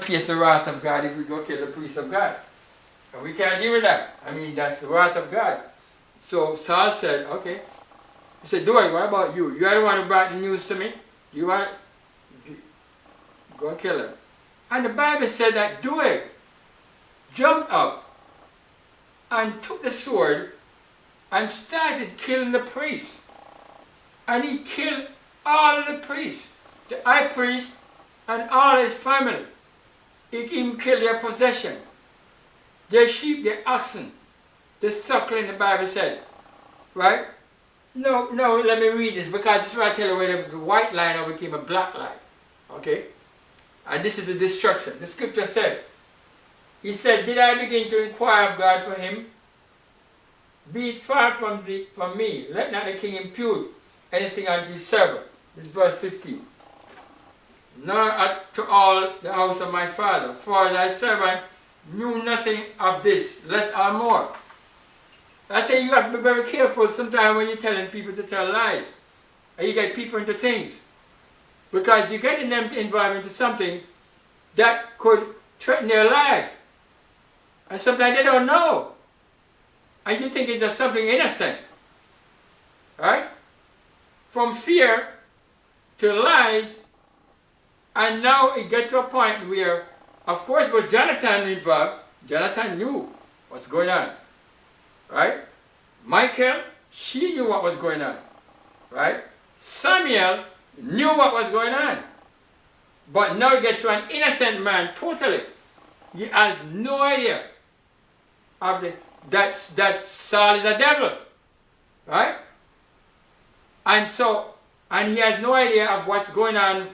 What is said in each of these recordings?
face the wrath of God if we go kill the priest of God. And we can't deal with that. I mean, that's the wrath of God. So Saul said, okay. He said, Doeg, what about you? You are the one who brought the news to me. You want to go and kill him. And the Bible said that Doeg jumped up and took the sword and started killing the priests. And he killed all of the priests, the high priest and all his family. He even killed their possession, their sheep, their oxen, the suckling, the Bible said. Right? No, let me read this, because this is where I tell you where the white line now became a black line. Okay? And this is the destruction. The scripture said, he said, did I begin to inquire of God for him? Be it far from me. Let not the king impute anything unto his servant. This is verse 15. Nor to all the house of my father, for thy servant knew nothing of this, less or more. I say you have to be very careful sometimes when you're telling people to tell lies. And you get people into things. Because you're getting them to involve into something that could threaten their life. And sometimes they don't know. And you think it's just something innocent. Right? From fear to lies. And now it gets to a point where, of course, with Jonathan involved, Jonathan knew what's going on. Right? Michael, she knew what was going on. Right? Samuel knew what was going on. But now it gets to an innocent man totally. He has no idea of that Saul is a devil. Right? And so, and he has no idea of what's going on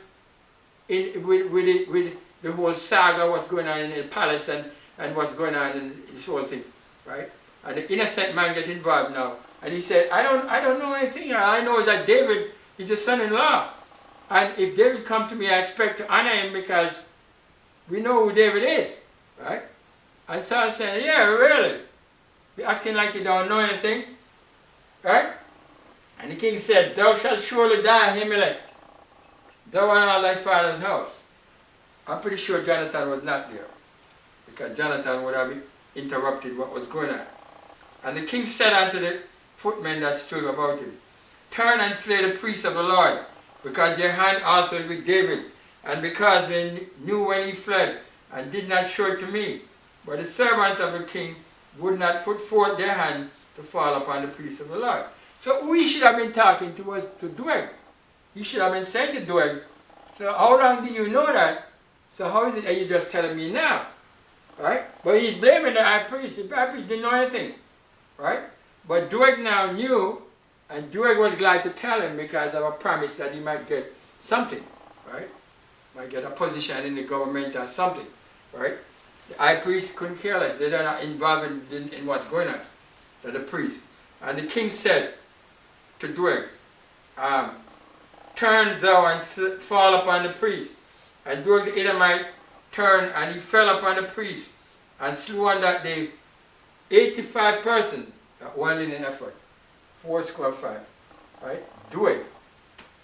with the whole saga, what's going on in the palace and what's going on in this whole thing. Right? And the innocent man gets involved now. And he said, I don't know anything. All I know is that David is the son-in-law. And if David come to me, I expect to honor him because we know who David is. Right? And Saul said, yeah, really? You're acting like you don't know anything. Right? And the king said, thou shalt surely die, Ahimelech, thou and all thy father's house. I'm pretty sure Jonathan was not there, because Jonathan would have interrupted what was going on. And the king said unto the footmen that stood about him, turn and slay the priests of the Lord, because their hand also is with David, and because they knew when he fled, and did not show it to me. But the servants of the king would not put forth their hand to fall upon the priests of the Lord. So we should have been talking to Doeg. You should have been saying to Doeg, so how long did you know that? So how is it that you're just telling me now? Right? But he's blaming the high priest. The high priest didn't know anything. Right? But Doeg now knew, and Doeg was glad to tell him because of a promise that he might get something. Right? Might get a position in the government or something. Right? The high priest couldn't care less. They are not involved in what's going on. So the priest. And the king said to Doeg, turn thou and fall upon the priest. And Doeg the Edomite turned and he fell upon the priest and slew on that day 85 persons that went in an effort. 425. Right? Doeg.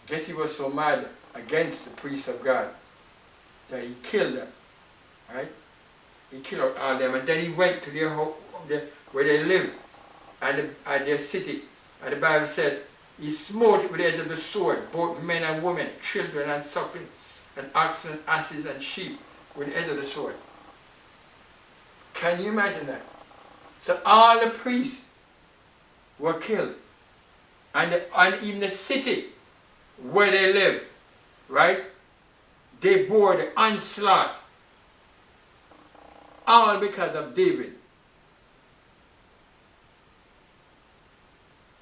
Guess he was so mad against the priests of God that he killed them. Right? He killed all them, and then he went to their home, where they lived, and their city. And the Bible said, he smote with the edge of the sword, both men and women, children and suckling, and oxen, asses, and sheep, with the edge of the sword. Can you imagine that? So all the priests were killed, and even the city where they lived, right? They bore the onslaught. All because of David.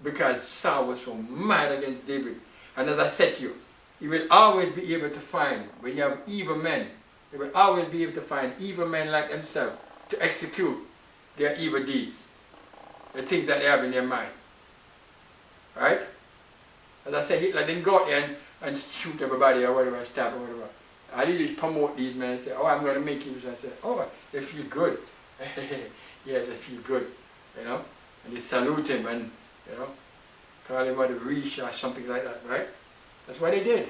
Because Saul was so mad against David. And as I said to you, you will always be able to find, when you have evil men, you will always be able to find evil men like themselves to execute their evil deeds. The things that they have in their mind. Right? As I said, Hitler didn't go out there and shoot everybody or whatever, stab or whatever. I really promote these men and say, oh, I'm going to make you. So I say, oh, they feel good. Yeah, they feel good, you know. And they salute him and, you know, call him a reach or something like that, right? That's what they did.